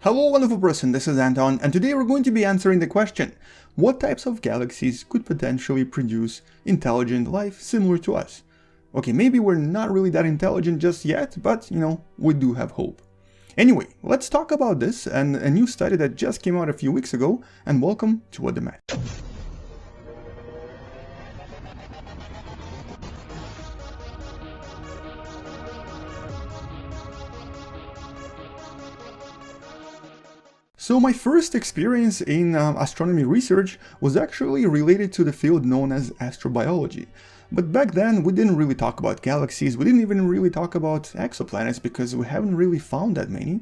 Hello wonderful person, this is Anton, and today we're going to be answering the question, what types of galaxies could potentially produce intelligent life similar to us? Okay, maybe we're not really that intelligent just yet, but we do have hope. Anyway, let's talk about this and a new study that just came out a few weeks ago, and welcome to What the Math. So my first experience in astronomy research was actually related to the field known as astrobiology. But back then we didn't really talk about galaxies, we didn't even really talk about exoplanets because we haven't really found that many.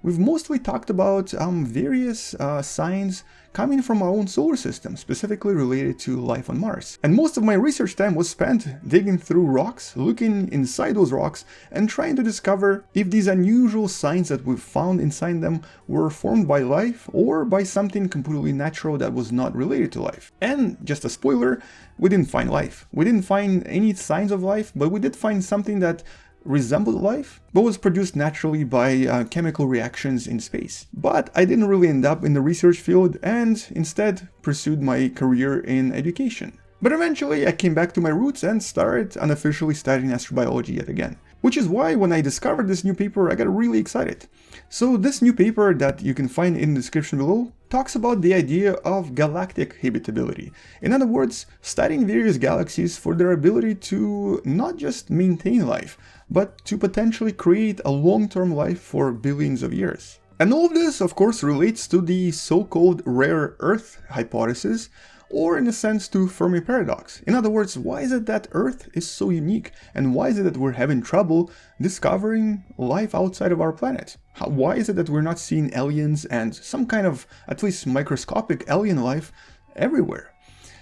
We've mostly talked about various signs coming from our own solar system, specifically related to life on Mars. And most of my research time was spent digging through rocks, looking inside those rocks, and trying to discover if these unusual signs that we've found inside them were formed by life or by something completely natural that was not related to life. And just a spoiler, we didn't find life. We didn't find any signs of life, but we did find something that resembled life, but was produced naturally by chemical reactions in space. But I didn't really end up in the research field and instead pursued my career in education. But eventually I came back to my roots and started unofficially studying astrobiology yet again. Which is why when I discovered this new paper I got really excited. So this new paper that you can find in the description below talks about the idea of galactic habitability. In other words, studying various galaxies for their ability to not just maintain life, but to potentially create a long-term life for billions of years. And all of this, of course, relates to the so-called rare Earth hypothesis, or in a sense to Fermi paradox. In other words, why is it that Earth is so unique, and why is it that we're having trouble discovering life outside of our planet? Why is it that we're not seeing aliens and some kind of at least microscopic alien life everywhere?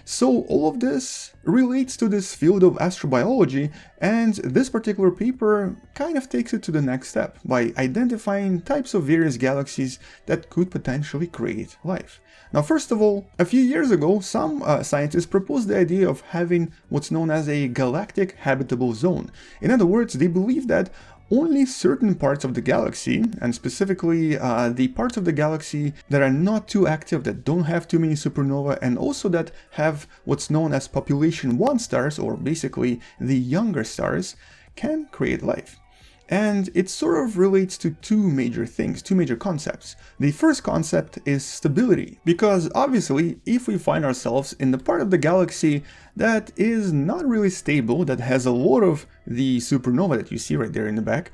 So all of this relates to this field of astrobiology, and this particular paper kind of takes it to the next step by identifying types of various galaxies that could potentially create life. Now, first of all, a few years ago, some scientists proposed the idea of having what's known as a galactic habitable zone. In other words, they believe that only certain parts of the galaxy, and specifically the parts of the galaxy that are not too active, that don't have too many supernovae, and also that have what's known as population 1 stars, or basically the younger stars, can create life. And it sort of relates to two major things, two major concepts. The first concept is stability, because obviously if we find ourselves in the part of the galaxy that is not really stable, that has a lot of the supernova that you see right there in the back,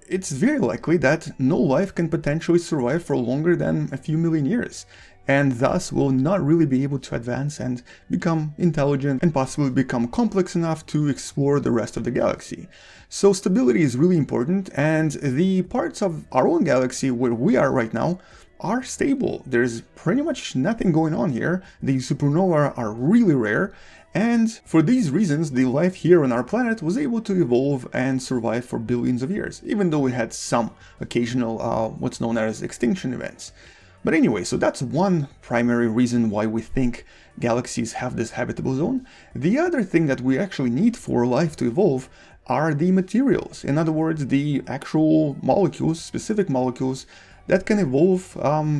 it's very likely that no life can potentially survive for longer than a few million years, and thus will not really be able to advance and become intelligent and possibly become complex enough to explore the rest of the galaxy. So stability is really important, and the parts of our own galaxy where we are right now are stable. There's pretty much nothing going on here. The supernovae are really rare, and for these reasons the life here on our planet was able to evolve and survive for billions of years, even though we had some occasional what's known as extinction events. But anyway, so that's one primary reason why we think galaxies have this habitable zone. The other thing that we actually need for life to evolve are the materials. In other words, the actual molecules, specific molecules that can evolve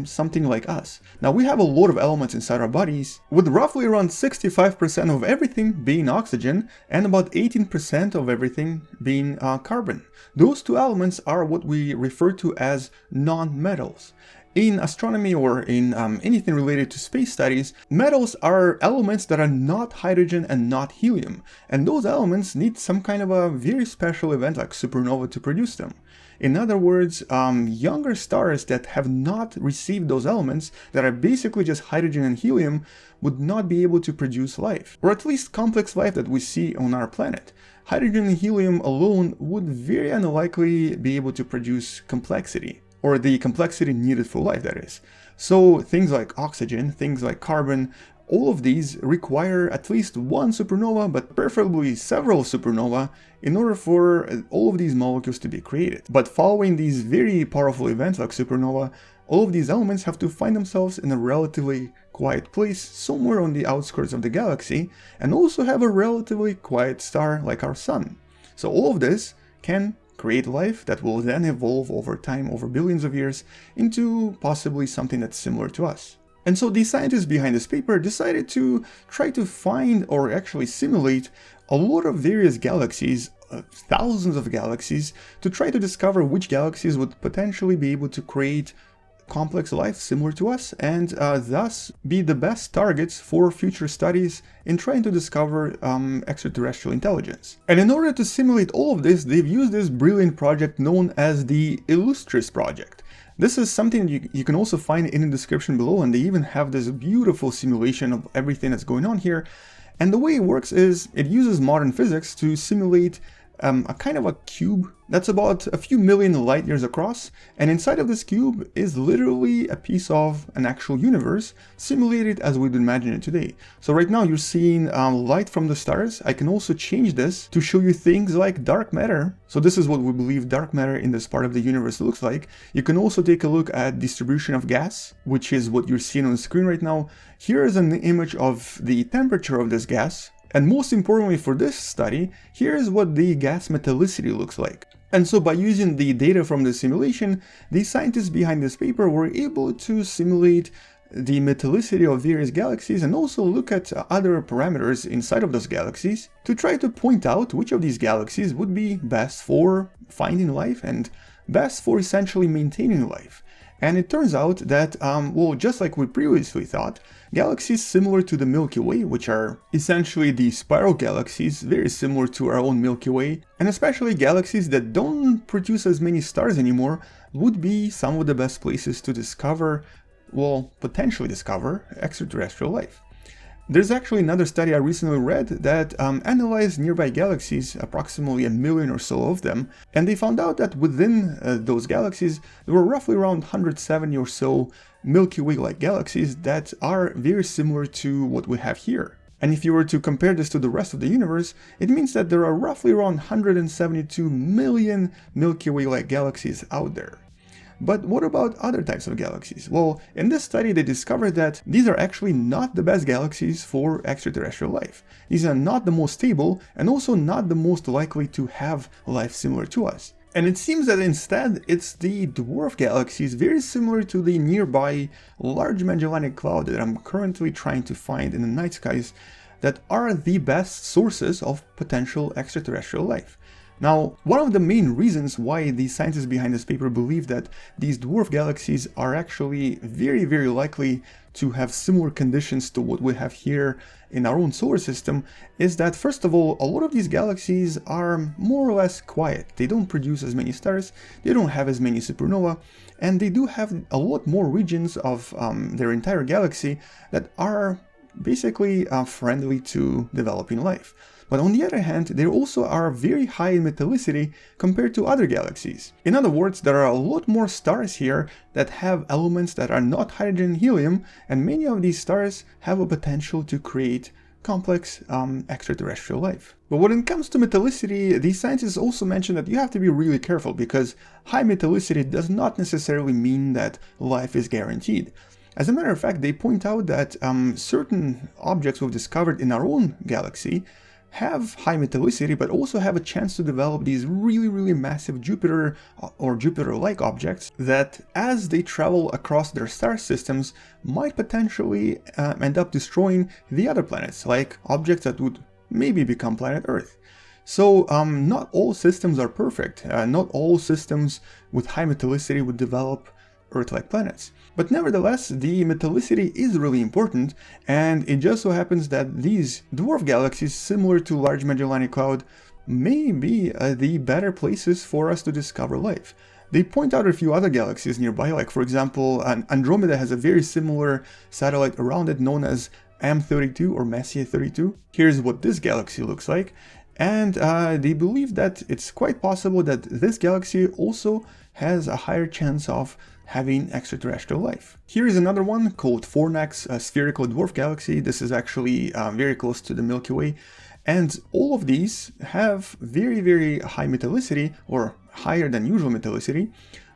something like us. Now, we have a lot of elements inside our bodies, with roughly around 65% of everything being oxygen and about 18% of everything being carbon. Those two elements are what we refer to as non-metals. In astronomy or in anything related to space studies, metals are elements that are not hydrogen and not helium, and those elements need some kind of a very special event like supernova to produce them. In other words, younger stars that have not received those elements, that are basically just hydrogen and helium, would not be able to produce life, or at least complex life that we see on our planet. Hydrogen and helium alone would very unlikely be able to produce complexity, or the complexity needed for life, that is. So things like oxygen, things like carbon, all of these require at least one supernova, but preferably several supernovae, in order for all of these molecules to be created. But following these very powerful events like supernova, all of these elements have to find themselves in a relatively quiet place somewhere on the outskirts of the galaxy, and also have a relatively quiet star like our Sun. So all of this can create life that will then evolve over time, over billions of years, into possibly something that's similar to us. And so the scientists behind this paper decided to try to find or actually simulate a lot of various galaxies, thousands of galaxies, to try to discover which galaxies would potentially be able to create complex life similar to us, and thus be the best targets for future studies in trying to discover extraterrestrial intelligence. And in order to simulate all of this, they've used this brilliant project known as the Illustris project. This is something you can also find in the description below, and they even have this beautiful simulation of everything that's going on here. And the way it works is it uses modern physics to simulate a kind of a cube that's about a few million light years across, and inside of this cube is literally a piece of an actual universe simulated as we'd imagine it today. So right now you're seeing light from the stars. I can also change this to show you things like dark matter. So this is what we believe dark matter in this part of the universe looks like. You can also take a look at distribution of gas, which is what you're seeing on the screen right now. Here is an image of the temperature of this gas. And most importantly for this study, here's what the gas metallicity looks like. And so by using the data from the simulation, the scientists behind this paper were able to simulate the metallicity of various galaxies and also look at other parameters inside of those galaxies to try to point out which of these galaxies would be best for finding life and best for essentially maintaining life. And it turns out that, well, just like we previously thought, galaxies similar to the Milky Way, which are essentially the spiral galaxies, very similar to our own Milky Way, and especially galaxies that don't produce as many stars anymore, would be some of the best places to discover, well, potentially discover extraterrestrial life. There's actually another study I recently read that analyzed nearby galaxies, approximately 1 million or so of them, and they found out that within those galaxies there were roughly around 170 or so Milky Way-like galaxies that are very similar to what we have here. And if you were to compare this to the rest of the universe, it means that there are roughly around 172 million Milky Way-like galaxies out there. But what about other types of galaxies? Well, in this study they discovered that these are actually not the best galaxies for extraterrestrial life. These are not the most stable and also not the most likely to have life similar to us. And it seems that instead it's the dwarf galaxies very similar to the nearby Large Magellanic Cloud that I'm currently trying to find in the night skies that are the best sources of potential extraterrestrial life. Now, one of the main reasons why the scientists behind this paper believe that these dwarf galaxies are actually very, very likely to have similar conditions to what we have here in our own solar system is that, first of all, a lot of these galaxies are more or less quiet. They don't produce as many stars, they don't have as many supernova, and they do have a lot more regions of their entire galaxy that are basically friendly to developing life. But on the other hand, they also are very high in metallicity compared to other galaxies. In other words, there are a lot more stars here that have elements that are not hydrogen and helium, and many of these stars have a potential to create complex extraterrestrial life. But when it comes to metallicity, these scientists also mention that you have to be really careful because high metallicity does not necessarily mean that life is guaranteed. As a matter of fact, they point out that certain objects we've discovered in our own galaxy have high metallicity, but also have a chance to develop these really massive Jupiter or Jupiter-like objects that, as they travel across their star systems, might potentially end up destroying the other planets, like objects that would maybe become planet Earth. So not all systems are perfect. Not all systems with high metallicity would develop Earth-like planets. But nevertheless, the metallicity is really important, and it just so happens that these dwarf galaxies, similar to Large Magellanic Cloud, may be the better places for us to discover life. They point out a few other galaxies nearby, like for example, Andromeda has a very similar satellite around it known as M32 or Messier 32. Here's what this galaxy looks like, and they believe that it's quite possible that this galaxy also has a higher chance of having extraterrestrial life. Here is another one called Fornax, a spherical dwarf galaxy. This is actually very close to the Milky Way, and all of these have very high metallicity, or higher than usual metallicity,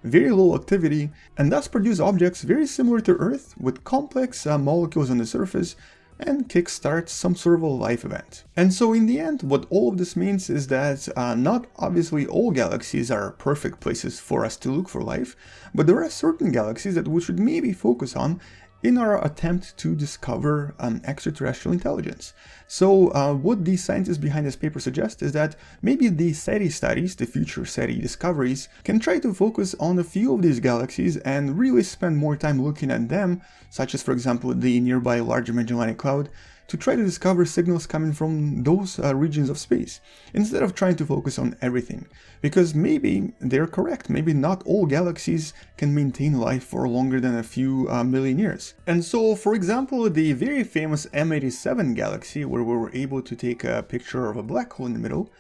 very low activity, and thus produce objects very similar to Earth with complex molecules on the surface, and kickstart some sort of a life event. And so in the end, what all of this means is that not obviously all galaxies are perfect places for us to look for life, but there are certain galaxies that we should maybe focus on in our attempt to discover extraterrestrial intelligence. So what the scientists behind this paper suggest is that maybe the SETI studies, the future SETI discoveries, can try to focus on a few of these galaxies and really spend more time looking at them, such as for example the nearby Large Magellanic Cloud, to try to discover signals coming from those regions of space, instead of trying to focus on everything. Because maybe they're correct, maybe not all galaxies can maintain life for longer than a few million years. And so, for example, the very famous M87 galaxy, where we were able to take a picture of a black hole in the middle,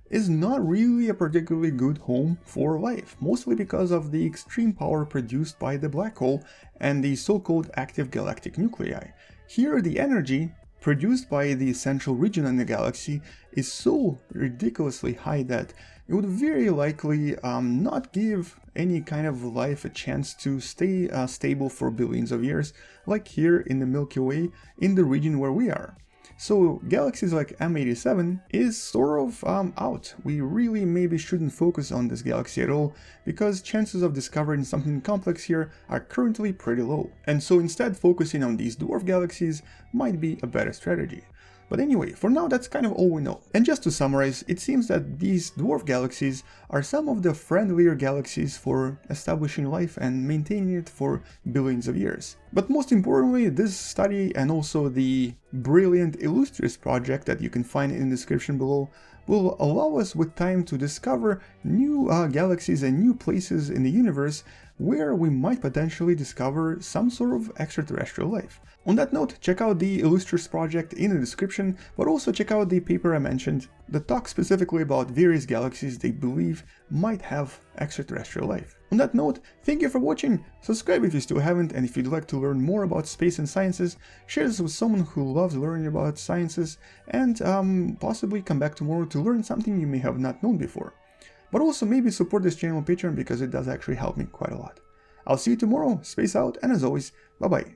is not really a particularly good home for life, mostly because of the extreme power produced by the black hole and the so-called active galactic nuclei. Here, the energy produced by the central region in the galaxy is so ridiculously high that it would very likely not give any kind of life a chance to stay stable for billions of years, like here in the Milky Way, in the region where we are. So galaxies like M87 is sort of out. We really maybe shouldn't focus on this galaxy at all, because chances of discovering something complex here are currently pretty low. And so instead focusing on these dwarf galaxies might be a better strategy. But anyway, for now that's kind of all we know. And just to summarize, it seems that these dwarf galaxies are some of the friendlier galaxies for establishing life and maintaining it for billions of years. But most importantly, this study and also the brilliant Illustrious project that you can find in the description below will allow us with time to discover new galaxies and new places in the universe where we might potentially discover some sort of extraterrestrial life. On that note, check out the Illustrious project in the description, but also check out the paper I mentioned that talks specifically about various galaxies they believe might have extraterrestrial life. On that note, thank you for watching, subscribe if you still haven't, and if you'd like to learn more about space and sciences, share this with someone who loves learning about sciences, and possibly come back tomorrow to learn something you may have not known before. But also maybe support this channel on Patreon, because it does actually help me quite a lot. I'll see you tomorrow, space out, and as always, bye bye.